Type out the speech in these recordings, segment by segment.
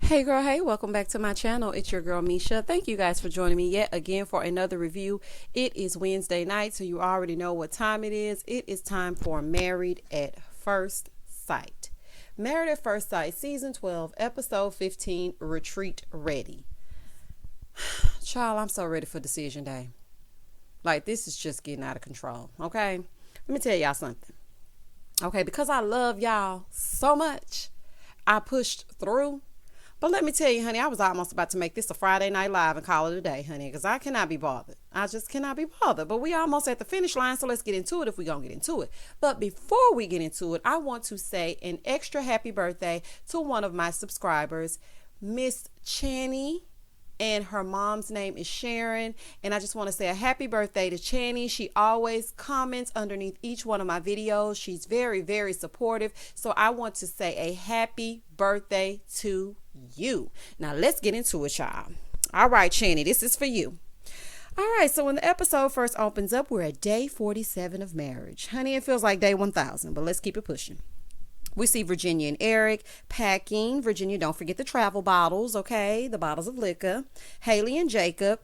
Hey girl, hey, welcome back to my channel. It's your girl Misha. Thank you guys for joining me yet again for another review. It is Wednesday night, so you already know what time it is. It is time for Married at First Sight. Married at First Sight, Season 12, Episode 15, Retreat Ready. Child, I'm so ready for decision day. Like, this is just getting out of control, okay? Let me tell y'all something. Okay, because I love y'all so much, I pushed through. But let me tell you, honey, I was almost about to make this a Friday Night Live and call it a day, honey, because I cannot be bothered. I just cannot be bothered. But we almost at the finish line, so let's get into it if we're going to get into it. But before we get into it, I want to say an extra happy birthday to one of my subscribers, Miss Channy. And her mom's name is Sharon. And I just want to say a happy birthday to Channy. She always comments underneath each one of my videos. She's very, very supportive. So I want to say a happy birthday to you. Now let's get into it, y'all. All right, Channy, this is for you. All right, so when the episode first opens up, we're at day 47 of marriage. Honey, it feels like day 1000, but let's keep it pushing. We see Virginia and Eric packing. Virginia, don't forget the travel bottles, okay? The bottles of liquor. Haley and Jacob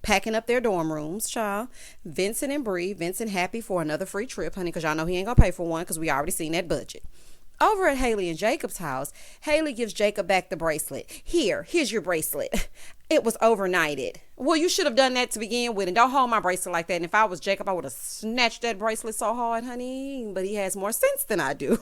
packing up their dorm rooms, child. Vincent and Bree. Vincent happy for another free trip, honey, because y'all know he ain't going to pay for one because we already seen that budget. Over at Haley and Jacob's house, Haley gives Jacob back the bracelet. Here's your bracelet. It was overnighted. Well, you should have done that to begin with, and don't hold my bracelet like that. And if I was Jacob, I would have snatched that bracelet so hard, honey. But he has more sense than I do.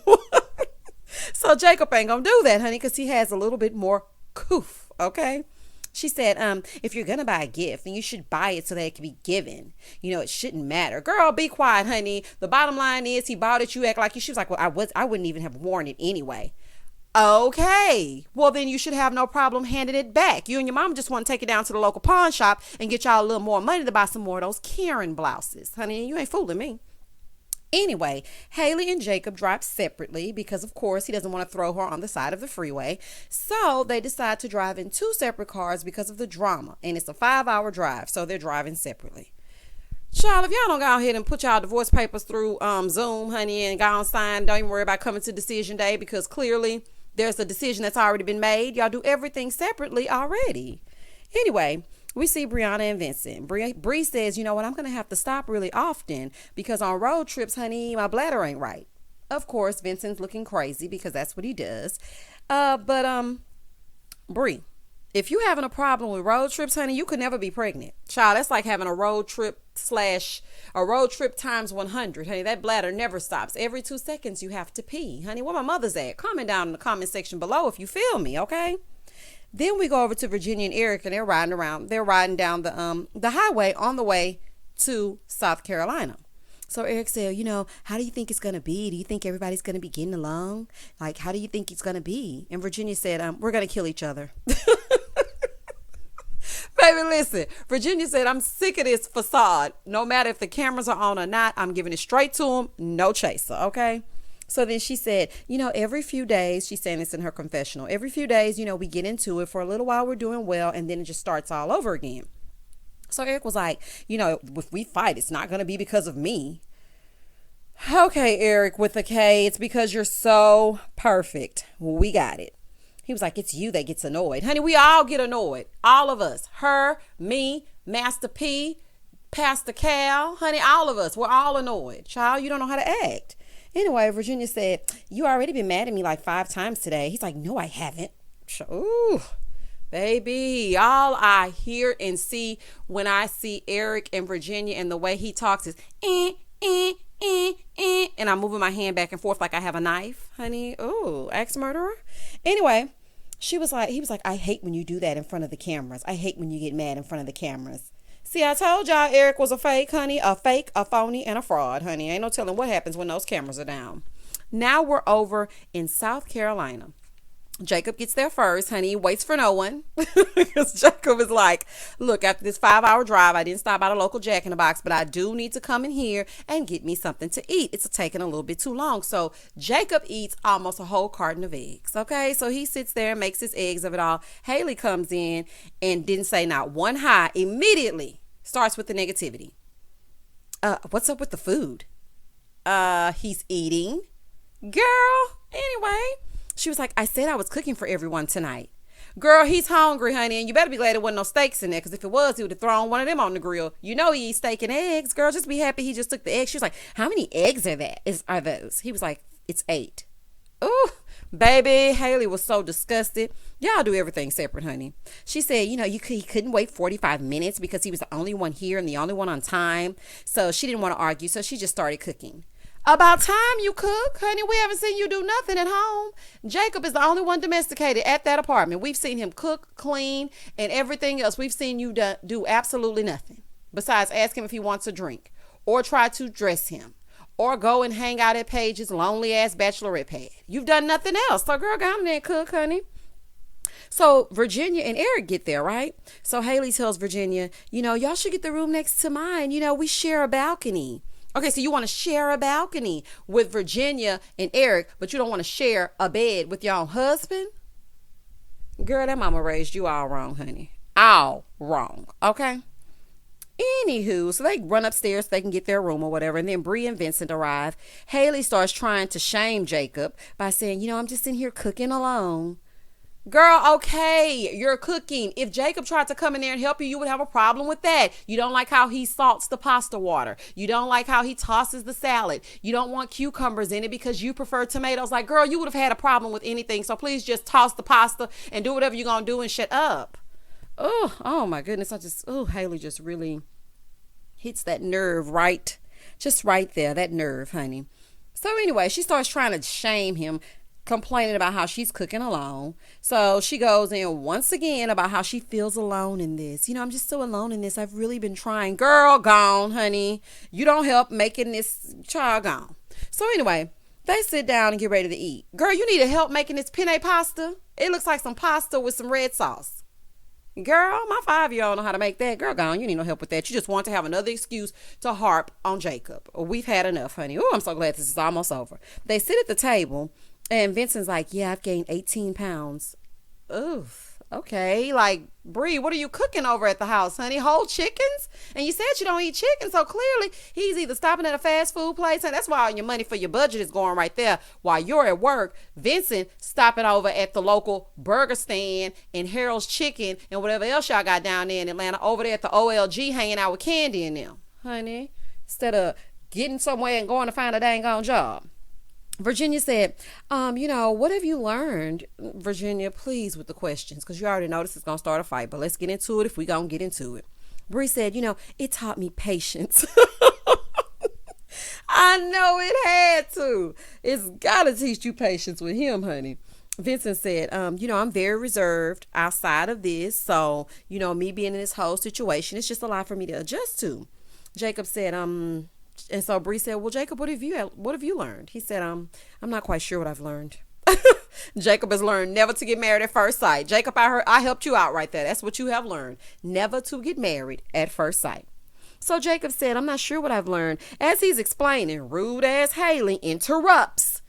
So Jacob ain't gonna do that, honey, because he has a little bit more coof, okay? She said, if you're gonna buy a gift, then you should buy it so that it can be given. You know, it shouldn't matter. Girl, be quiet, honey. The bottom line is he bought it, you act like you. She was like, well, I wouldn't even have worn it anyway. Okay, well then you should have no problem handing it back. You and your mom just want to take it down to the local pawn shop and get y'all a little more money to buy some more of those Karen blouses. Honey, you ain't fooling me. Anyway, Haley and Jacob drive separately because, of course, he doesn't want to throw her on the side of the freeway. So they decide to drive in two separate cars because of the drama. And it's a 5-hour drive, so they're driving separately. Child, if y'all don't go ahead and put y'all divorce papers through Zoom, honey, and go on sign, don't even worry about coming to decision day because clearly there's a decision that's already been made. Y'all do everything separately already. Anyway, we see Brianna and Vincent. Bree says, you know what, I'm going to have to stop really often because on road trips, honey, my bladder ain't right. Of course, Vincent's looking crazy because that's what he does. But Bree, if you having a problem with road trips, honey, you could never be pregnant. Child, that's like having a road trip times 100. Honey, that bladder never stops. Every 2 seconds you have to pee. Honey, where my mother's at? Comment down in the comment section below if you feel me, okay? Then we go over to Virginia and Eric, and they're riding around. They're riding down the highway on the way to South Carolina. So Eric said, you know, how do you think it's going to be? Do you think everybody's going to be getting along? Like, how do you think it's going to be? And Virginia said, we're going to kill each other. Baby, listen. Virginia said, I'm sick of this facade. No matter if the cameras are on or not, I'm giving it straight to them. No chaser, okay? So then she said, you know, every few days, she's saying this in her confessional, every few days, you know, we get into it for a little while, we're doing well, and then it just starts all over again. So Eric was like, you know, if we fight, it's not going to be because of me. Okay, Eric with a K, it's because you're so perfect. We got it. He was like, it's you that gets annoyed. Honey, we all get annoyed. All of us. Her, me, Master P, Pastor Cal. Honey, all of us. We're all annoyed. Child, you don't know how to act. Anyway, Virginia said, you already been mad at me like 5 times today. He's like, no, I haven't. Ooh, baby, all I hear and see when I see Eric and Virginia and the way he talks is, and I'm moving my hand back and forth like I have a knife, honey. Ooh, axe murderer. Anyway, he was like, I hate when you do that in front of the cameras. I hate when you get mad in front of the cameras. See, I told y'all Eric was a fake, honey. A fake, a phony, and a fraud, honey. Ain't no telling what happens when those cameras are down. Now we're over in South Carolina. Jacob gets there first, honey. He waits for no one. Because Jacob is like, look, after this 5-hour drive, I didn't stop by the local Jack in the Box, but I do need to come in here and get me something to eat. It's taking a little bit too long. So Jacob eats almost a whole carton of eggs. Okay, so he sits there and makes his eggs of it all. Haley comes in and didn't say not one hi. Immediately starts with the negativity. What's up with the food? He's eating. Girl, anyway. She was like, I said I was cooking for everyone tonight. Girl, he's hungry, honey, and you better be glad there wasn't no steaks in there, because if it was, he would have thrown one of them on the grill. You know he eats steak and eggs. Girl, just be happy he just took the eggs. She was like, how many eggs are those? He was like, it's 8. Ooh, baby, Haley was so disgusted. Y'all do everything separate, honey. She said, he couldn't wait 45 minutes because he was the only one here and the only one on time. So she didn't want to argue, so she just started cooking. About time you cook, honey. We haven't seen you do nothing at home. Jacob is the only one domesticated at that apartment. We've seen him cook, clean, and everything else. We've seen you do absolutely nothing besides ask him if he wants a drink or try to dress him or go and hang out at Paige's lonely ass bachelorette pad. You've done nothing else. So girl, go on there and cook, honey. So Virginia and Eric get there, right? So Haley tells Virginia, y'all should get the room next to mine. We share a balcony. Okay, so you want to share a balcony with Virginia and Eric, but you don't want to share a bed with your own husband? Girl, that mama raised you all wrong, honey. All wrong, okay? Anywho, so they run upstairs so they can get their room or whatever, and then Bree and Vincent arrive. Haley starts trying to shame Jacob by saying, I'm just in here cooking alone. Girl, okay, you're cooking. If Jacob tried to come in there and help you, you would have a problem with that. You don't like how he salts the pasta water. You don't like how he tosses the salad. You don't want cucumbers in it because you prefer tomatoes. Like, girl, you would have had a problem with anything. So please just toss the pasta and do whatever you're going to do and shut up. Oh my goodness. Haley just really hits that nerve just right there, that nerve, honey. So anyway, she starts trying to shame him, complaining about how she's cooking alone. So she goes in once again about how she feels alone in this. I'm just so alone in this. I've really been trying. Girl, gone, honey. You don't help making this child gone. So anyway, they sit down and get ready to eat. Girl, you need help making this penne pasta. It looks like some pasta with some red sauce. Girl, my 5-year-old know how to make that. Girl, gone. You need no help with that. You just want to have another excuse to harp on Jacob. We've had enough, honey. Oh, I'm so glad this is almost over. They sit at the table. And Vincent's like, yeah, I've gained 18 pounds. Oof. Okay. Like, Bree, what are you cooking over at the house, honey? Whole chickens? And you said you don't eat chicken. So clearly he's either stopping at a fast food place. And that's why all your money for your budget is going right there. While you're at work, Vincent stopping over at the local burger stand and Harold's Chicken and whatever else y'all got down there in Atlanta over there at the OLG hanging out with Candy and them, honey, instead of getting somewhere and going to find a dang on job. Virginia said, what have you learned? Virginia, please with the questions, because you already know this is going to start a fight, but let's get into it if we going to get into it. Bree said, it taught me patience. I know it had to. It's got to teach you patience with him, honey. Vincent said, I'm very reserved outside of this. So, me being in this whole situation, it's just a lot for me to adjust to. Jacob said, and so Bree said, well, Jacob, what have you learned? He said, I'm not quite sure what I've learned. Jacob has learned never to get married at first sight. Jacob, I helped you out right there. That's what you have learned. Never to get married at first sight. So Jacob said, I'm not sure what I've learned. As he's explaining, rude ass Haley interrupts.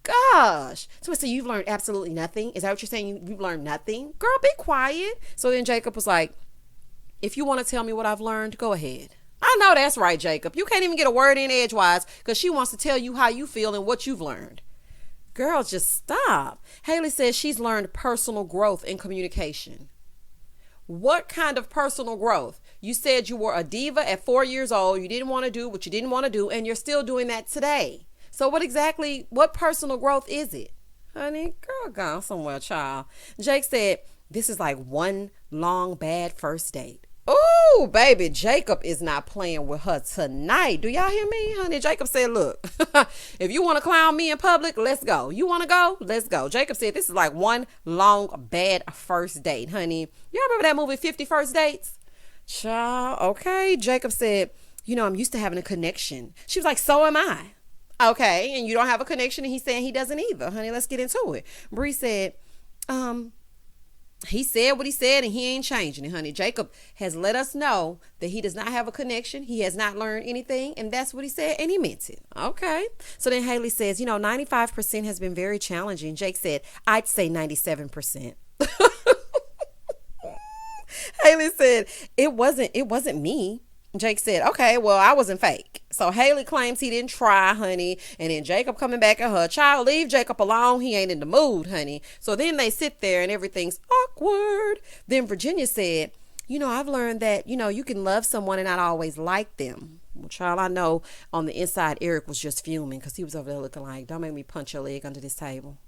Gosh. So you've learned absolutely nothing? Is that what you're saying? You've learned nothing? Girl, be quiet. So then Jacob was like, if you want to tell me what I've learned, go ahead. I know that's right, Jacob. You can't even get a word in edgewise because she wants to tell you how you feel and what you've learned. Girl, just stop. Haley says she's learned personal growth in communication. What kind of personal growth? You said you were a diva at 4 years old. You didn't want to do what you didn't want to do, and you're still doing that today. So what personal growth is it? Honey, girl, gone somewhere, child. Jake said, this is like one long bad first date. Oh, baby, Jacob is not playing with her tonight. Do y'all hear me, honey? Jacob said, look, if you want to clown me in public, let's go. You want to go? Let's go. Jacob said, this is like one long bad first date, honey. Y'all remember that movie, 50 First Dates? Child, okay. Jacob said, I'm used to having a connection. She was like, so am I. Okay, and you don't have a connection, and he's saying he doesn't either. Honey, let's get into it. Bree said, he said what he said and he ain't changing it, honey. Jacob has let us know that he does not have a connection. He has not learned anything. And that's what he said. And he meant it. Okay. So then Haley says, 95% has been very challenging. Jake said, I'd say 97%. Haley said, it wasn't me. Jake said, okay, well, I wasn't fake. So Haley claims he didn't try, honey. And then Jacob coming back at her, child, leave Jacob alone. He ain't in the mood, honey. So then they sit there and everything's awkward. Then Virginia said, I've learned that, you can love someone and not always like them. Well, child, I know on the inside, Eric was just fuming because he was over there looking like, don't make me punch your leg under this table.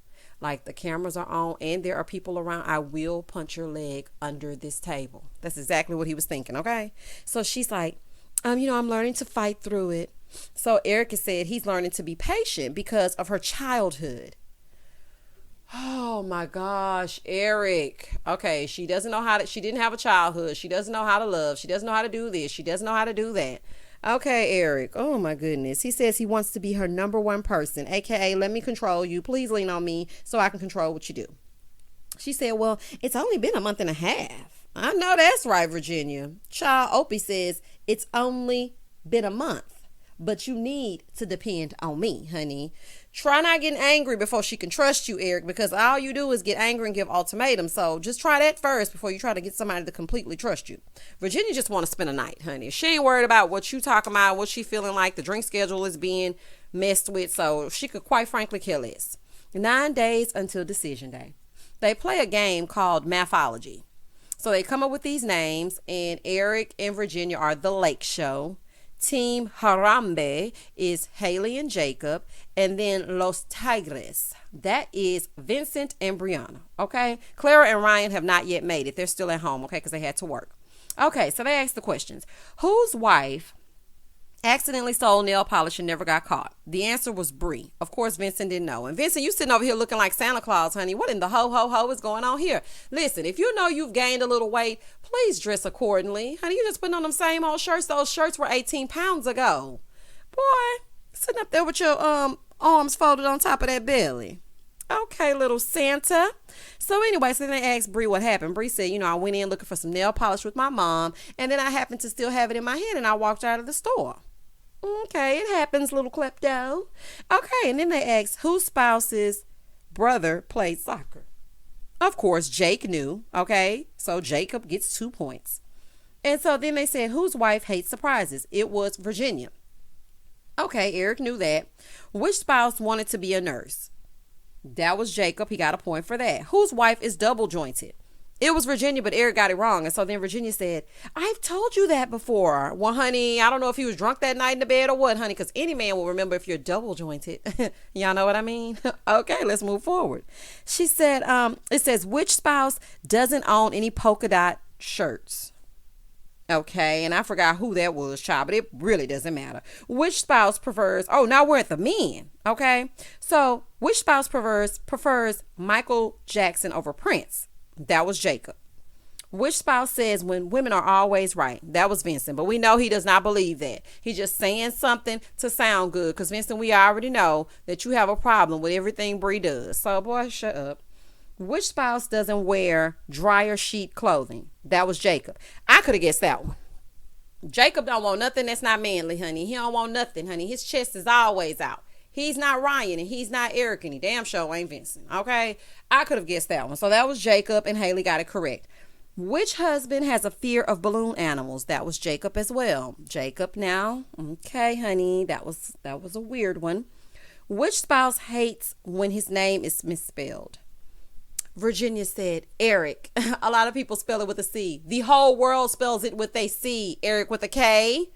Like, the cameras are on and there are people around. I will punch your leg under this table. That's exactly what he was thinking, okay? So she's like, I'm learning to fight through it. So Erica said he's learning to be patient because of her childhood. Oh my gosh, Eric. Okay, she doesn't know she didn't have a childhood. She doesn't know how to love. She doesn't know how to do this. She doesn't know how to do that. Okay, Eric. Oh my goodness. He says he wants to be her number one person, aka let me control you. Please lean on me so I can control what you do. She said, well, it's only been a month and a half. I know that's right, Virginia. Child, Opie says it's only been a month, but you need to depend on me, honey. Try not getting angry before she can trust you, Eric, because all you do is get angry and give ultimatums. So just try that first before you try to get somebody to completely trust you. Virginia just want to spend a night, honey. She ain't worried about what you talking about, what she feeling like. The drink schedule is being messed with, so she could quite frankly care less. 9 days until decision day. They play a game called Mathology. So they come up with these names, and Eric and Virginia are the Lake Show. Team Harambe is Haley and Jacob, and then Los Tigres, that is Vincent and Brianna. Okay, Clara and Ryan have not yet made it. They're still at home, okay, because they had to work. Okay, so they asked the questions. Whose wife accidentally sold nail polish and never got caught? The answer was Bree. Of course, Vincent didn't know. And Vincent, you sitting over here looking like Santa Claus, honey. What in the ho is going on here? Listen, if you know you've gained a little weight, please dress accordingly. Honey, you just putting on them same old shirts. Those shirts were 18 pounds ago. Boy, sitting up there with your arms folded on top of that belly. Okay, little Santa. So anyway, so then they asked Bree what happened. Bree said, I went in looking for some nail polish with my mom, and then I happened to still have it in my hand, and I walked out of the store. Okay, it happens, little klepto. Okay, and then they asked whose spouse's brother played soccer. Of course, Jake knew. Okay, so Jacob gets 2 points. And so then they said whose wife hates surprises. It was Virginia. Okay, Eric knew that. Which spouse wanted to be a nurse? That was Jacob. He got a point for that. Whose wife is double jointed? It was Virginia, but Eric got it wrong. And so then Virginia said, I've told you that before. Well, honey, I don't know if he was drunk that night in the bed or what, honey, because any man will remember if you're double jointed. Y'all know what I mean? Okay, let's move forward. She said, it says, which spouse doesn't own any polka dot shirts? Okay, and I forgot who that was, child, but it really doesn't matter. Which spouse prefers, now we're at the men, okay? So, which spouse prefers Michael Jackson over Prince? That was Jacob. Which spouse says when women are always right? That was Vincent, but we know he does not believe that. He's just saying something to sound good, because Vincent, we already know that you have a problem with everything Bree does. So, boy, shut up. Which spouse doesn't wear dryer sheet clothing? That was Jacob. I could have guessed that one. Jacob don't want nothing that's not manly, honey. He don't want nothing, honey. His chest is always out. He's not Ryan and he's not Eric and he damn sure ain't Vincent. Okay? I could have guessed that one. So that was Jacob, and Haley got it correct. Which husband has a fear of balloon animals? That was Jacob as well. Jacob now. Okay, honey. That was a weird one. Which spouse hates when his name is misspelled? Virginia said Eric. A lot of people spell it with a C. The whole world spells it with a C. Eric with a K.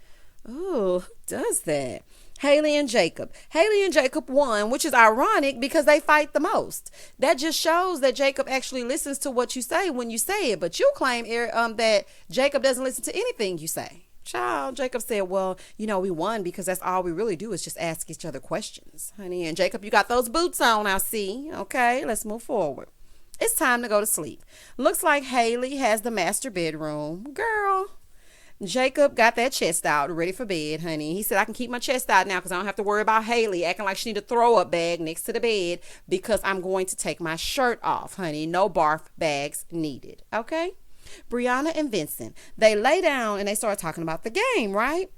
Ooh, who does that? Haley and Jacob. Haley and Jacob won, which is ironic because they fight the most. That just shows that Jacob actually listens to what you say when you say it. But you claim that Jacob doesn't listen to anything you say. Child, Jacob said, well, we won because that's all we really do is just ask each other questions, honey. And Jacob, you got those boots on, I see. Okay, let's move forward. It's time to go to sleep. Looks like Haley has the master bedroom. Girl, Jacob got that chest out, ready for bed, honey. He said, I can keep my chest out now because I don't have to worry about Haley acting like she need a throw-up bag next to the bed because I'm going to take my shirt off, honey. No barf bags needed, okay? Brianna and Vincent, they lay down and they start talking about the game, right?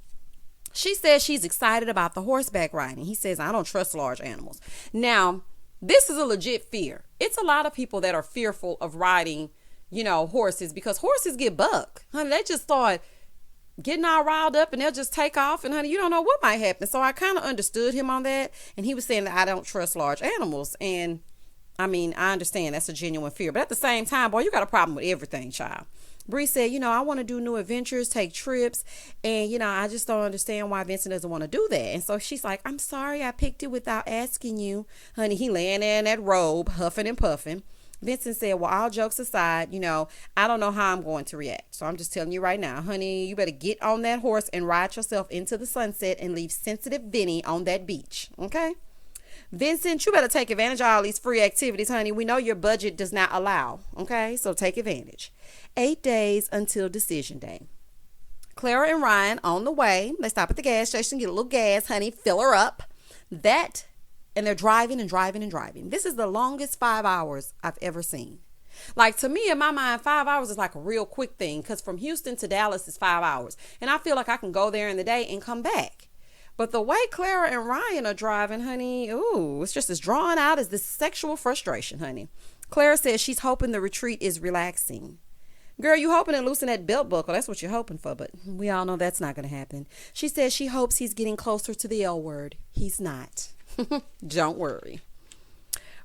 She says she's excited about the horseback riding. He says, I don't trust large animals. Now, this is a legit fear. It's a lot of people that are fearful of riding, horses because horses get bucked. Honey, they just thought getting all riled up and they'll just take off, and honey, you don't know what might happen. So I kind of understood him on that, and he was saying that I don't trust large animals, and I mean, I understand that's a genuine fear, but at the same time, boy, you got a problem with everything, child. Bree said, I want to do new adventures, take trips, and I just don't understand why Vincent doesn't want to do that. And so she's like, I'm sorry I picked it without asking you. Honey, he laying there in that robe, huffing and puffing. Vincent said, well, all jokes aside, I don't know how I'm going to react. So I'm just telling you right now, honey, you better get on that horse and ride yourself into the sunset and leave sensitive Vinny on that beach. Okay? Vincent, you better take advantage of all these free activities, honey. We know your budget does not allow. Okay? So take advantage. 8 days until decision day. Clara and Ryan on the way. They stop at the gas station, get a little gas, honey, fill her up. And they're driving and driving and driving. This is the longest 5 hours I've ever seen. Like, to me, in my mind, 5 hours is like a real quick thing, because from Houston to Dallas is 5 hours. And I feel like I can go there in the day and come back. But the way Clara and Ryan are driving, honey, it's just as drawn out as this sexual frustration, honey. Clara says she's hoping the retreat is relaxing. Girl, you hoping to loosen that belt buckle. That's what you're hoping for, but we all know that's not going to happen. She says she hopes he's getting closer to the L word. He's not. Don't worry.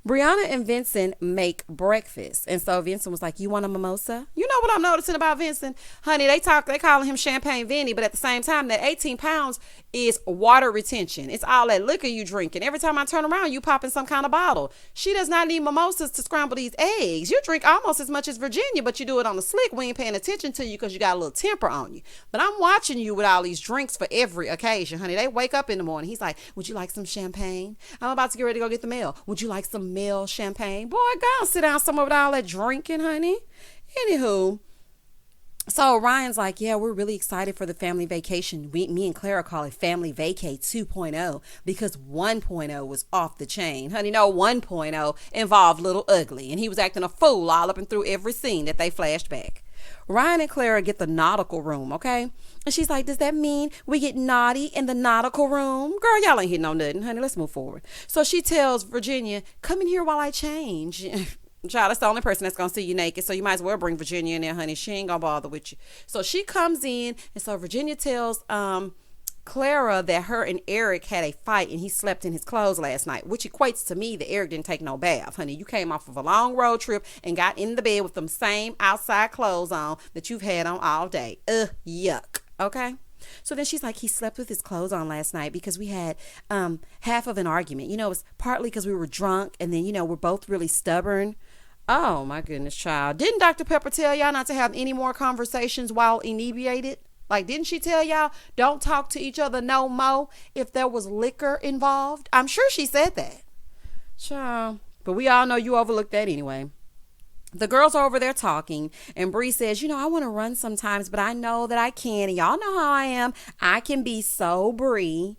Brianna and Vincent make breakfast. And so Vincent was like, you want a mimosa? You know what I'm noticing about Vincent? Honey, they calling him Champagne Vinny, but at the same time, that 18 pounds is water retention. It's all that liquor you drinking. Every time I turn around, you pop in some kind of bottle. She does not need mimosas to scramble these eggs. You drink almost as much as Virginia, but you do it on the slick. We ain't paying attention to you because you got a little temper on you. But I'm watching you with all these drinks for every occasion, honey. They wake up in the morning. He's like, would you like some champagne? I'm about to get ready to go get the mail. Would you like some mail champagne? Boy, go sit down somewhere with all that drinking, honey. Anywho, so Ryan's like, yeah, we're really excited for the family vacation. Me and Clara call it Family Vacay 2.0 because 1.0 was off the chain. Honey, no, 1.0 involved Little Ugly, and he was acting a fool all up and through every scene that they flashed back. Ryan and Clara get the nautical room, okay? And she's like, does that mean we get naughty in the nautical room? Girl, y'all ain't hitting on nothing, honey. Let's move forward. So she tells Virginia, come in here while I change. Child, that's the only person that's going to see you naked. So you might as well bring Virginia in there, honey. She ain't going to bother with you. So she comes in. And so Virginia tells Clara that her and Eric had a fight and he slept in his clothes last night, which equates to me that Eric didn't take no bath, honey. You came off of a long road trip and got in the bed with them same outside clothes on that you've had on all day. Yuck. Okay. So then she's like, he slept with his clothes on last night because we had half of an argument. It was partly because we were drunk, and then, we're both really stubborn. Oh, my goodness, child. Didn't Dr. Pepper tell y'all not to have any more conversations while inebriated? Like, didn't she tell y'all don't talk to each other no more if there was liquor involved? I'm sure she said that. Child. But we all know you overlooked that anyway. The girls are over there talking, and Bree says, I want to run sometimes, but I know that I can. And y'all know how I am. I can be so Bree.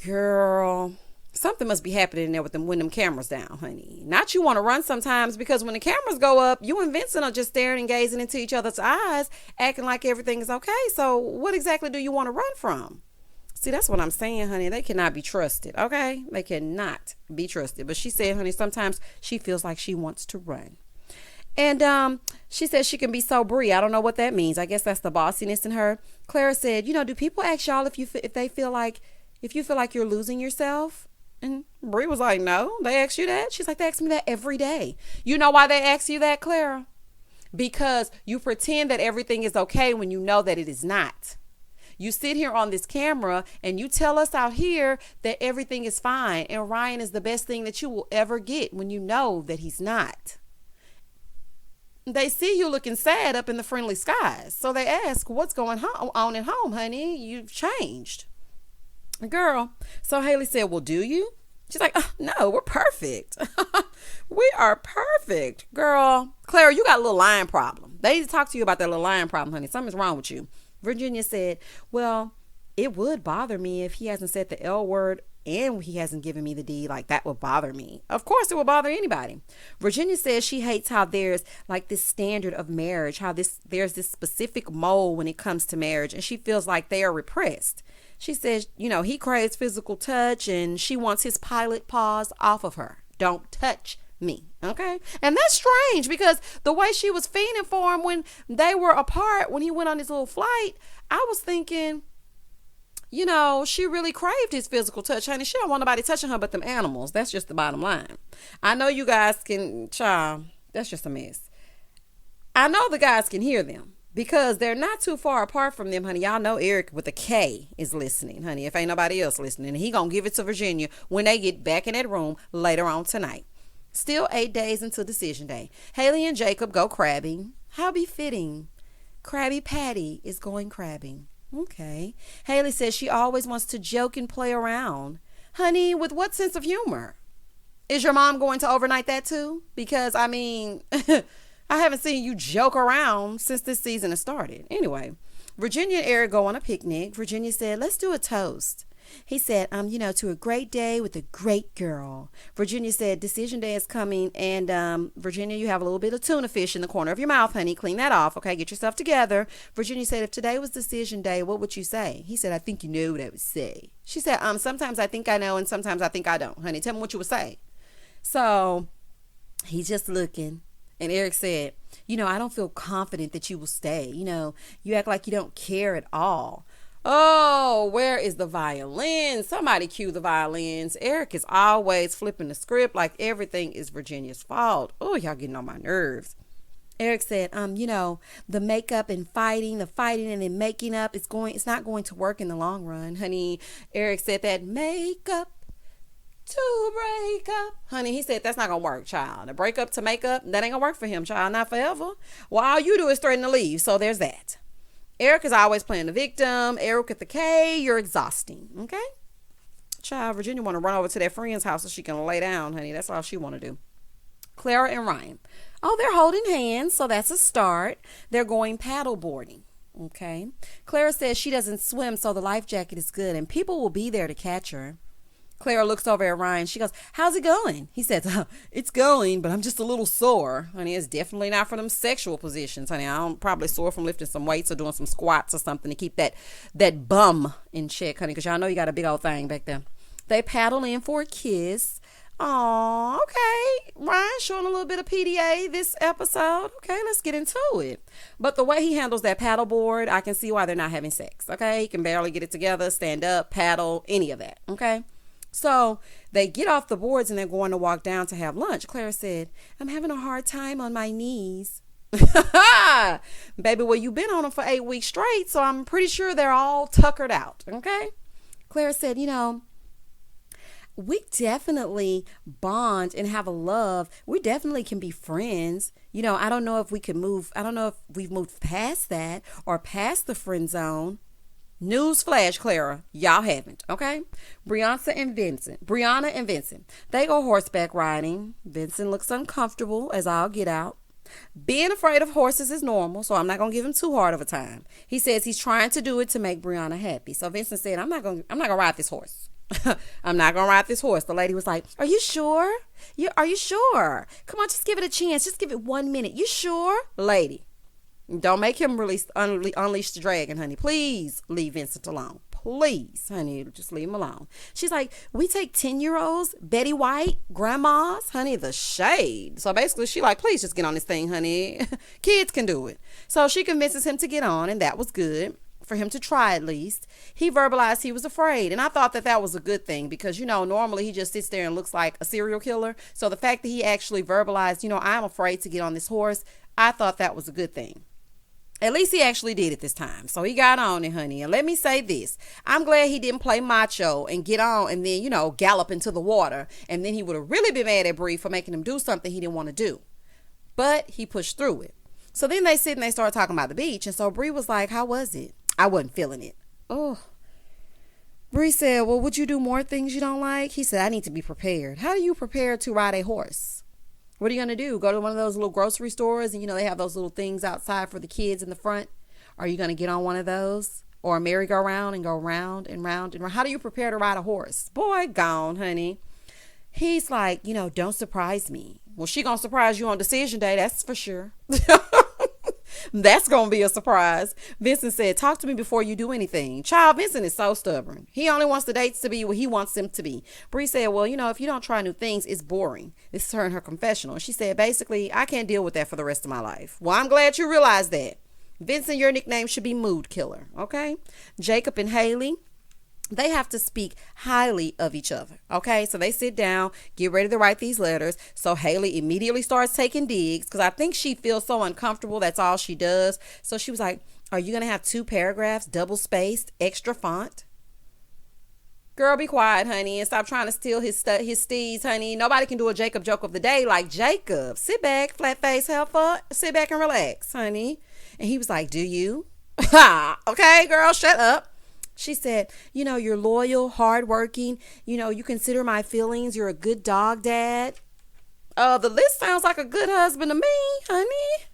Girl, something must be happening in there with them when them cameras down, honey. Not you want to run sometimes, because when the cameras go up, you and Vincent are just staring and gazing into each other's eyes, acting like everything is okay. So what exactly do you want to run from? See, that's what I'm saying, honey. They cannot be trusted, okay? They cannot be trusted. But she said, honey, sometimes she feels like she wants to run. And she said she can be so Bree. I don't know what that means. I guess that's the bossiness in her. Clara said, do people ask y'all if you feel like you're losing yourself? And Bree was like, no, they ask you that. She's like, they ask me that every day. You know why they ask you that, Clara? Because you pretend that everything is okay when you know that it is not. You sit here on this camera and you tell us out here that everything is fine and Ryan is the best thing that you will ever get when you know that he's not. They see you looking sad up in the friendly skies. So they ask, what's going on at home, honey? You've changed. Girl. So Haley said, well, do you? She's like, no, we're perfect. We are perfect. Girl, Clara, you got a little lying problem. They need to talk to you about that little lying problem, honey. Something's wrong with you. Virginia said, well, it would bother me if he hasn't said the L word and he hasn't given me the D. Like, that would bother me. Of course, it would bother anybody. Virginia says she hates how there's like this standard of marriage, how there's this specific mold when it comes to marriage, and she feels like they are repressed. She says, he craves physical touch and she wants his pilot paws off of her. Don't touch me. Okay. And that's strange because the way she was fiending for him when they were apart, when he went on his little flight, I was thinking, she really craved his physical touch, honey. She don't want nobody touching her but them animals. That's just the bottom line. I know you guys can, child, that's just a mess. I know the guys can hear them because they're not too far apart from them, honey. Y'all know Eric with a K is listening, honey, if ain't nobody else listening. And he gonna give it to Virginia when they get back in that room later on tonight. Still 8 days until decision day. Haley and Jacob go crabbing. How befitting. Krabby Patty is going crabbing. Okay. Haley says she always wants to joke and play around. Honey, with what sense of humor? Is your mom going to overnight that too? Because, I mean, I haven't seen you joke around since this season has started. Anyway, Virginia and Eric go on a picnic. Virginia said, let's do a toast. He said, to a great day with a great girl. Virginia said, decision day is coming. And Virginia, you have a little bit of tuna fish in the corner of your mouth, honey. Clean that off. Okay, get yourself together. Virginia said, if today was decision day, what would you say? He said, I think you know what I would say. She said, sometimes I think I know and sometimes I think I don't. Honey, tell me what you would say. So he's just looking. And Eric said, I don't feel confident that you will stay. You act like you don't care at all. Oh, where is the violin? Somebody cue the violins. Eric is always flipping the script like everything is Virginia's fault. Oh, y'all getting on my nerves. Eric said, the makeup and fighting, the fighting and then making up, it's not going to work in the long run, honey. Eric said that makeup to break up. Honey, he said that's not gonna work, child. The break up to make up, that ain't gonna work for him, child. Not forever. Well, all you do is threaten to leave. So there's that. Eric is always playing the victim. Eric at the K, you're exhausting. Okay? Child, Virginia want to run over to their friend's house so she can lay down, honey. That's all she want to do. Clara and Ryan. Oh, they're holding hands, so that's a start. They're going paddle boarding. Okay? Clara says she doesn't swim, so the life jacket is good, and people will be there to catch her. Clara looks over at Ryan. She goes, how's it going? He says, it's going, but I'm just a little sore. Honey, it's definitely not for them sexual positions, honey. I'm probably sore from lifting some weights or doing some squats or something to keep that bum in check, honey, because y'all know you got a big old thing back there. They paddle in for a kiss. Oh, okay. Ryan showing a little bit of PDA this episode. Okay, let's get into it. But the way he handles that paddleboard, I can see why they're not having sex. Okay, he can barely get it together, stand up, paddle, any of that. Okay. So they get off the boards and they're going to walk down to have lunch. Clara said, I'm having a hard time on my knees. Baby, well, you've been on them for 8 weeks straight, so I'm pretty sure they're all tuckered out. Okay. Clara said, we definitely bond and have a love. We definitely can be friends. I don't know if we can move. I don't know if we've moved past that or past the friend zone. Newsflash, Clara, y'all haven't, okay? Brianna and Vincent, they go horseback riding. Vincent looks uncomfortable as all get out. Being afraid of horses is normal, so I'm not going to give him too hard of a time. He says he's trying to do it to make Brianna happy. So Vincent said, I'm not going to ride this horse. I'm not going to ride this horse. The lady was like, are you sure? Are you sure? Come on, just give it a chance. Just give it 1 minute. You sure? Lady. Don't make him unleash the dragon, honey. Please leave Vincent alone. Please, honey, just leave him alone. She's like, we take 10-year-olds, Betty White, grandmas, honey, the shade. So basically, she like, please just get on this thing, honey. Kids can do it. So she convinces him to get on, and that was good for him to try at least. He verbalized he was afraid, and I thought that was a good thing because, normally he just sits there and looks like a serial killer. So the fact that he actually verbalized, I'm afraid to get on this horse, I thought that was a good thing. At least he actually did it this time. So he got on it, honey. And let me say this. I'm glad he didn't play macho and get on and then, gallop into the water. And then he would have really been mad at Bree for making him do something he didn't want to do. But he pushed through it. So then they sit and they start talking about the beach. And so Bree was like, how was it? I wasn't feeling it. Oh. Bree said, well, would you do more things you don't like? He said, I need to be prepared. How do you prepare to ride a horse? What are you going to do? Go to one of those little grocery stores and, they have those little things outside for the kids in the front. Are you going to get on one of those? Or a merry-go-round and go round and round and round? How do you prepare to ride a horse? Boy, gone, honey. He's like, don't surprise me. Well, she going to surprise you on decision day, that's for sure. That's going to be a surprise. Vincent said, talk to me before you do anything. Child, Vincent is so stubborn. He only wants the dates to be what he wants them to be. Bree said, well, if you don't try new things, it's boring. This is her in her confessional. And she said, basically, I can't deal with that for the rest of my life. Well, I'm glad you realized that. Vincent, your nickname should be Mood Killer, okay? Jacob and Haley, they have to speak highly of each other. Okay, so they sit down, get ready to write these letters. So Haley immediately starts taking digs because I think she feels so uncomfortable. That's all she does. So she was like, are you going to have 2 paragraphs, double spaced, extra font? Girl, be quiet, honey, and stop trying to steal his steeds, honey. Nobody can do a Jacob joke of the day like Jacob. Sit back, flat face, have fun, sit back and relax, honey. And he was like, do you? Okay, girl, shut up. She said, you're loyal, hardworking. You consider my feelings. You're a good dog dad. The list sounds like a good husband to me, honey.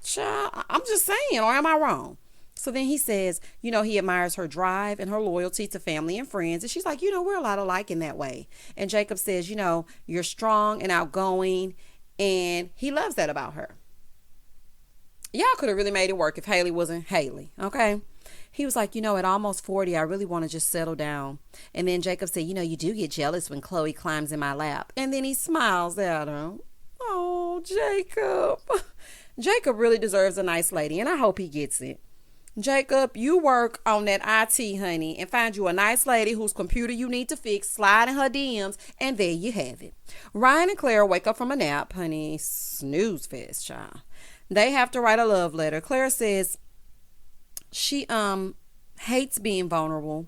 Child, I'm just saying, or am I wrong? So then he says, he admires her drive and her loyalty to family and friends. And she's like, we're a lot alike in that way. And Jacob says, you're strong and outgoing. And he loves that about her. Y'all could have really made it work if Haley wasn't Haley, okay? He was like, at almost 40, I really want to just settle down. And then Jacob said, you do get jealous when Chloe climbs in my lap. And then he smiles at her. Oh, Jacob. Jacob really deserves a nice lady, and I hope he gets it. Jacob, you work on that IT, honey, and find you a nice lady whose computer you need to fix, slide in her DMs, and there you have it. Ryan and Clara wake up from a nap, honey. Snooze fest, child. They have to write a love letter. Clara says she hates being vulnerable.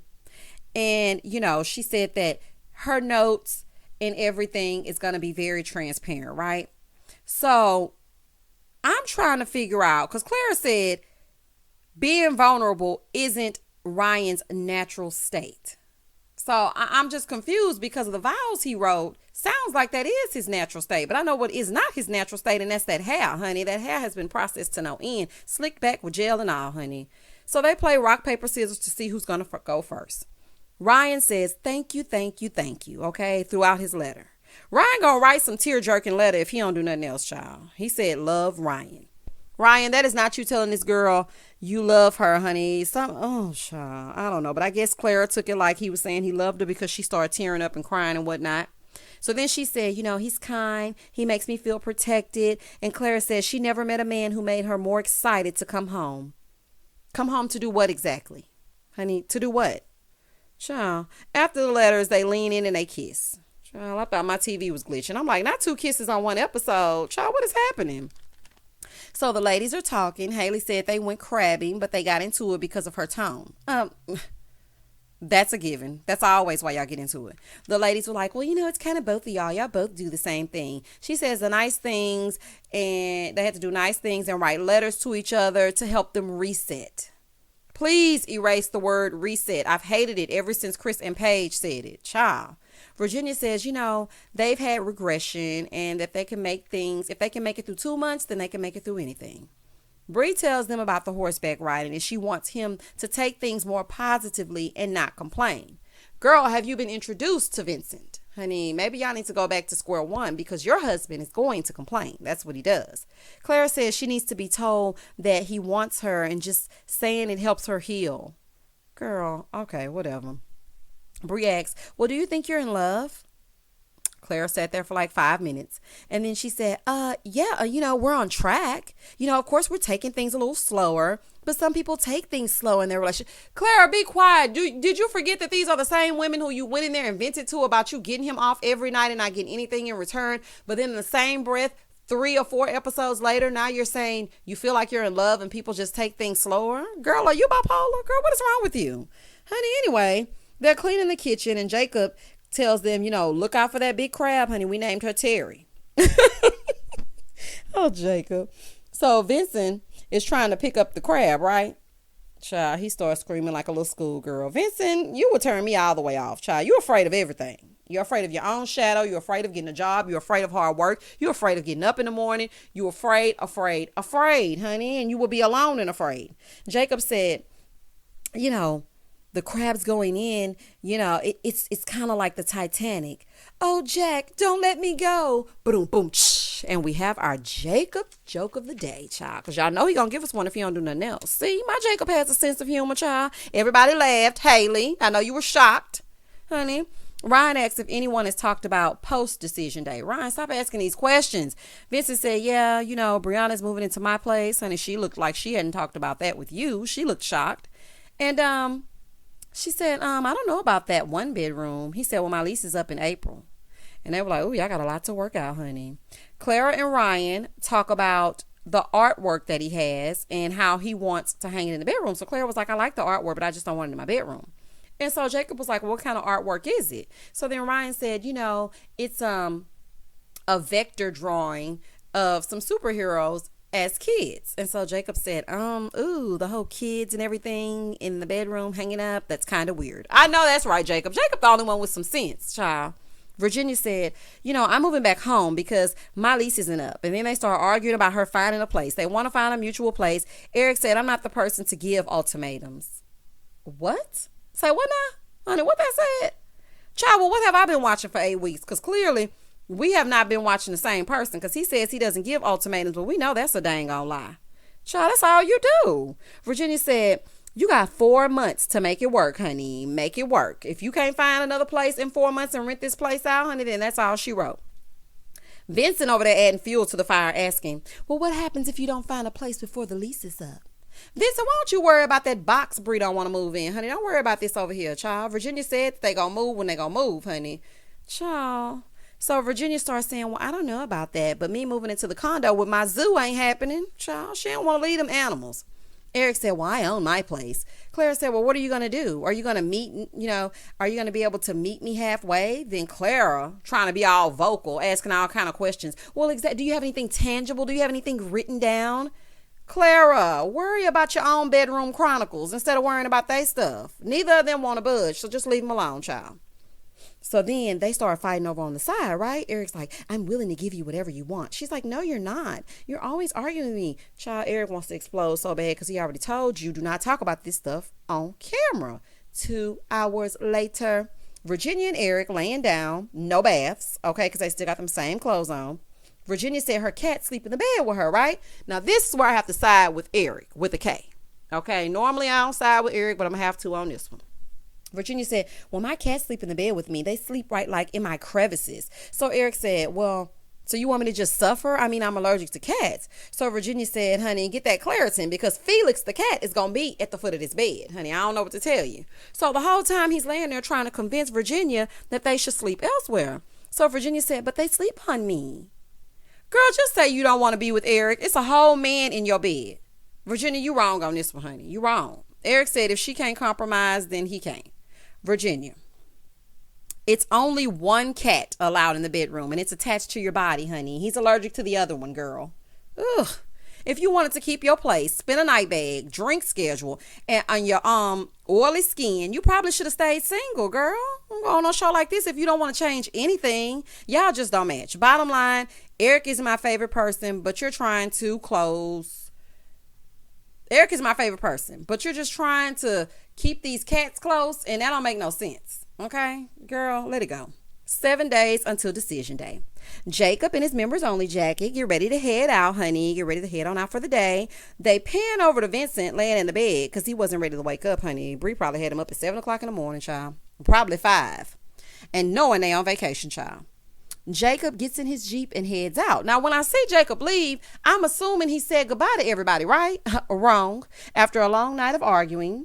And, she said that her notes and everything is going to be very transparent, right? So I'm trying to figure out, because Clara said being vulnerable isn't Ryan's natural state. So I'm just confused because of the vows he wrote. Sounds like that is his natural state. But I know what is not his natural state, and that's that hair, honey. That hair has been processed to no end. Slicked back with gel and all, honey. So they play rock, paper, scissors to see who's going to go first. Ryan says, thank you, okay, throughout his letter. Ryan going to write some tear-jerking letter if he don't do nothing else, child. He said, love, Ryan. Ryan, that is not you telling this girl you love her, honey. Child, I don't know. But I guess Clara took it like he was saying he loved her because she started tearing up and crying and whatnot. So then she said, he's kind. He makes me feel protected. And Clara says she never met a man who made her more excited to come home. Come home to do what exactly? Honey, to do what? Child, after the letters, they lean in and they kiss. Child, I thought my TV was glitching. I'm like, not 2 kisses on one episode. Child, what is happening? So the ladies are talking. Haley said they went crabbing, but they got into it because of her tone. That's a given. That's always why y'all get into it. The ladies were like, well, it's kind of both of y'all. Y'all both do the same thing. She says the nice things, and they had to do nice things and write letters to each other to help them reset. Please erase the word reset. I've hated it ever since Chris and Paige said it. Child. Virginia says, they've had regression, and that they can make things, if they can make it through 2 months, then they can make it through anything. Bree tells them about the horseback riding, and she wants him to take things more positively and not complain. Girl, have you been introduced to Vincent? Honey, maybe y'all need to go back to square one because your husband is going to complain. That's what he does. Clara says she needs to be told that he wants her, and just saying it helps her heal. Girl, okay, whatever. Bree asks, well, do you think you're in love? Clara sat there for like 5 minutes. And then she said, we're on track. Of course, we're taking things a little slower. But some people take things slow in their relationship. Clara, be quiet. Did you forget that these are the same women who you went in there and vented to about you getting him off every night and not getting anything in return? But then in the same breath, 3 or 4 episodes later, now you're saying you feel like you're in love and people just take things slower? Girl, are you bipolar? Girl, what is wrong with you? Honey, anyway, they're cleaning the kitchen and Jacob tells them, look out for that big crab, honey. We named her Terry. Oh, Jacob. So Vincent is trying to pick up the crab, right? Child, he starts screaming like a little schoolgirl. Vincent, you would turn me all the way off, child. You're afraid of everything. You're afraid of your own shadow. You're afraid of getting a job. You're afraid of hard work. You're afraid of getting up in the morning. You're afraid, honey. And you will be alone and afraid. Jacob said, the crab's going in, it's kind of like the Titanic. Oh, Jack, don't let me go. Boom, boom, and we have our Jacob joke of the day, child. Because y'all know he going to give us one if he don't do nothing else. See, my Jacob has a sense of humor, child. Everybody laughed. Haley, I know you were shocked, honey. Ryan asked if anyone has talked about post-decision day. Ryan, stop asking these questions. Vincent said, yeah, Brianna's moving into my place. Honey, she looked like she hadn't talked about that with you. She looked shocked. And she said, I don't know about that one bedroom. He said, well, my lease is up in April. And they were like, oh, y'all got a lot to work out, honey. Clara and Ryan talk about the artwork that he has and how he wants to hang it in the bedroom. So Clara was like, I like the artwork, but I just don't want it in my bedroom. And so Jacob was like, well, what kind of artwork is it? So then Ryan said, it's a vector drawing of some superheroes as kids. And so Jacob said, the whole kids and everything in the bedroom hanging up, that's kind of weird. I know that's right, Jacob. Jacob the only one with some sense, child. Virginia said, I'm moving back home because my lease isn't up. And then they started arguing about her finding a place. They want to find a mutual place. Eric said, I'm not the person to give ultimatums. What? Say what now? Honey, what that said? Child, well, what have I been watching for 8 weeks? Because clearly we have not been watching the same person, because he says he doesn't give ultimatums, but we know that's a dang on lie. Child, that's all you do. Virginia said, you got 4 months to make it work, honey. Make it work. If you can't find another place in 4 months and rent this place out, honey, then that's all she wrote. Vincent over there adding fuel to the fire, asking, well, what happens if you don't find a place before the lease is up? Vincent, why don't you worry about that box Bree don't want to move in, honey? Don't worry about this over here, child. Virginia said they gonna move when they gonna move, honey. Child. So Virginia starts saying, well, I don't know about that, but me moving into the condo with my zoo ain't happening. Child, she don't want to leave them animals. Eric said, well, I own my place. Clara said, well, what are you going to do? Are you going to are you going to be able to meet me halfway? Then Clara, trying to be all vocal, asking all kind of questions. Well, do you have anything tangible? Do you have anything written down? Clara, worry about your own bedroom chronicles instead of worrying about their stuff. Neither of them want to budge, so just leave them alone, child. So then they start fighting over on the side, right? Eric's like, I'm willing to give you whatever you want. She's like, no, you're not. You're always arguing with me. Child, Eric wants to explode so bad because he already told you, do not talk about this stuff on camera. 2 hours later, Virginia and Eric laying down, no baths, okay, because they still got them same clothes on. Virginia said her cat sleep in the bed with her, right? Now, this is where I have to side with Eric, with a K. Okay, normally I don't side with Eric, but I'm going to have to on this one. Virginia said, well, my cats sleep in the bed with me. They sleep right like in my crevices. So Eric said, well, so you want me to just suffer? I mean, I'm allergic to cats. So Virginia said, honey, get that Claritin because Felix the cat is going to be at the foot of this bed. Honey, I don't know what to tell you. So the whole time he's laying there trying to convince Virginia that they should sleep elsewhere. So Virginia said, but they sleep on me. Girl, just say you don't want to be with Eric. It's a whole man in your bed. Virginia, you wrong on this one, honey. You wrong. Eric said if she can't compromise, then he can't. Virginia, it's only one cat allowed in the bedroom, and it's attached to your body, honey. He's allergic to the other one, girl. Ugh. If you wanted to keep your place, spin a night bag, drink schedule, and on your oily skin, you probably should have stayed single, girl. I'm going on a show like this if you don't want to change anything. Y'all just don't match. Bottom line, Eric is my favorite person, but you're trying to close. Eric is my favorite person, but you're just trying to keep these cats close, and that don't make no sense. Okay, girl, let it go. 7 days until decision day. Jacob in his members only jacket, get ready to head out, honey. Get ready to head on out for the day. They pan over to Vincent laying in the bed because he wasn't ready to wake up, honey. Bree probably had him up at 7 o'clock in the morning, child. Probably 5. And knowing they on vacation, child. Jacob gets in his Jeep and heads out. Now, when I see Jacob leave, I'm assuming he said goodbye to everybody, right? Wrong. After a long night of arguing,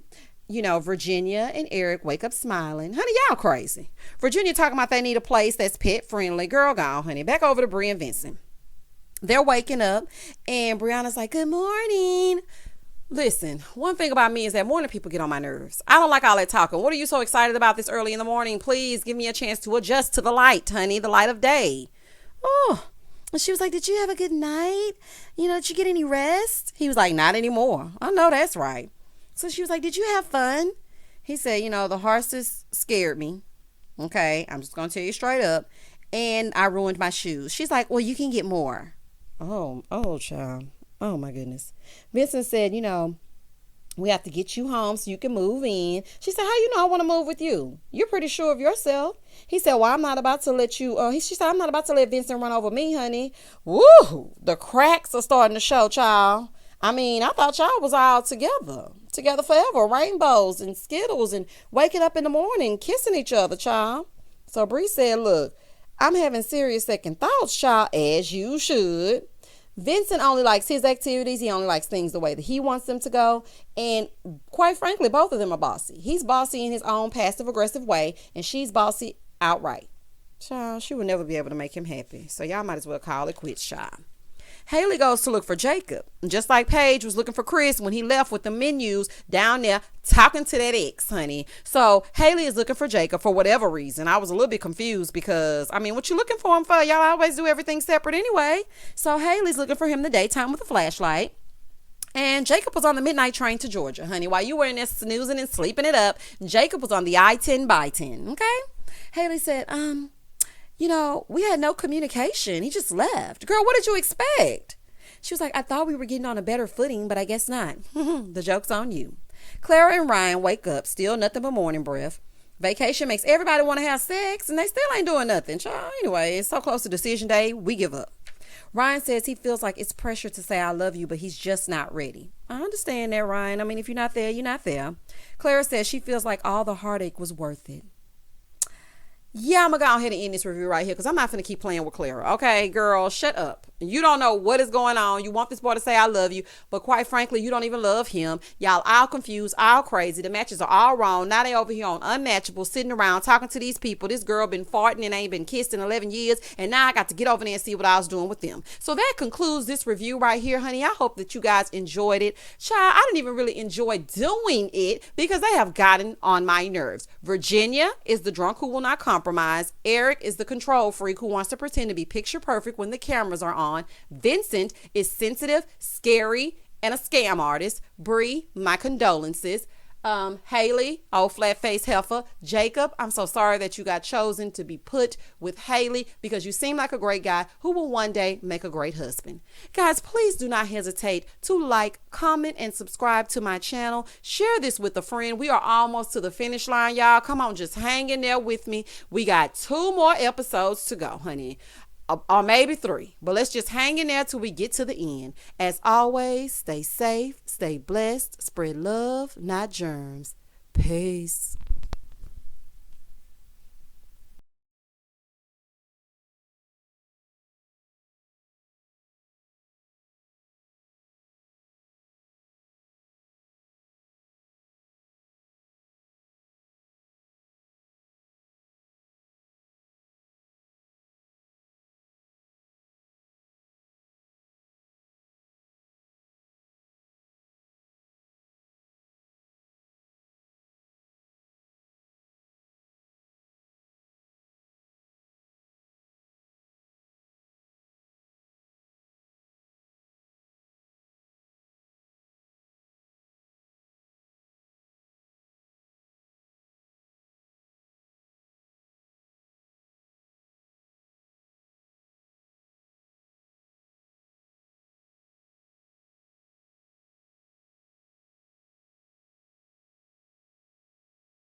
Virginia and Eric wake up smiling. Honey, y'all crazy. Virginia talking about they need a place that's pet friendly. Girl, gone, honey. Back over to Bree and Vincent. They're waking up and Brianna's like, good morning. Listen, one thing about me is that morning people get on my nerves. I don't like all that talking. What are you so excited about this early in the morning? Please give me a chance to adjust to the light, honey, the light of day. Oh, and she was like, did you have a good night? Did you get any rest? He was like, not anymore. I know that's right. So she was like, did you have fun? He said, the horses scared me. Okay, I'm just going to tell you straight up. And I ruined my shoes. She's like, well, you can get more. Oh, child. Oh, my goodness. Vincent said, We have to get you home so you can move in. She said, how you know I want to move with you? You're pretty sure of yourself. He said, well, I'm not about to let you, she said, I'm not about to let Vincent run over me, honey. Woo! The cracks are starting to show, child. I mean, I thought y'all was all together forever, rainbows and Skittles and waking up in the morning, kissing each other, child. So Bree said, look, I'm having serious second thoughts, child, as you should. Vincent only likes his activities. He only likes things the way that he wants them to go. And quite frankly, both of them are bossy. He's bossy in his own passive-aggressive way, and she's bossy outright. Child, she will never be able to make him happy. So y'all might as well call it quits, child. Haley goes to look for Jacob. Just like Paige was looking for Chris when he left with the menus down there talking to that ex, honey. So Haley is looking for Jacob for whatever reason. I was a little bit confused because, I mean, what you looking for him for? Y'all always do everything separate anyway. So Haley's looking for him in the daytime with a flashlight. And Jacob was on the midnight train to Georgia, honey. While you were in there snoozing and sleeping it up, Jacob was on the I-10 by 10, okay? Haley said, you know, we had no communication. He just left. Girl, what did you expect? She was like, I thought we were getting on a better footing, but I guess not. The joke's on you. Clara and Ryan wake up, still nothing but morning breath. Vacation makes everybody want to have sex, and they still ain't doing nothing. Child, anyway, it's so close to decision day, we give up. Ryan says he feels like it's pressure to say I love you, but he's just not ready. I understand that, Ryan. I mean, if you're not there, you're not there. Clara says she feels like all the heartache was worth it. Yeah, I'm going to go ahead and end this review right here because I'm not going to keep playing with Clara. Okay, girl, shut up. You don't know what is going on. You want this boy to say I love you, but quite frankly, you don't even love him. Y'all all confused, all crazy. The matches are all wrong. Now they over here on Unmatchable, sitting around talking to these people. This girl been farting and ain't been kissed in 11 years, and now I got to get over there and see what I was doing with them. So that concludes this review right here, honey. I hope that you guys enjoyed it. Child, I didn't even really enjoy doing it because they have gotten on my nerves. Virginia is the drunk who will not compromise. Eric is the control freak who wants to pretend to be picture perfect when the cameras are on. Vincent is sensitive, scary, and a scam artist. Bree, my condolences. Haley, old flat-faced heifer. Jacob, I'm so sorry that you got chosen to be put with Haley because you seem like a great guy who will one day make a great husband. Guys, please do not hesitate to like, comment, and subscribe to my channel. Share this with a friend. We are almost to the finish line, y'all. Come on, just hang in there with me. We got 2 more episodes to go, honey. Or maybe 3, but let's just hang in there till we get to the end. As always, stay safe, stay blessed, spread love, not germs. Peace.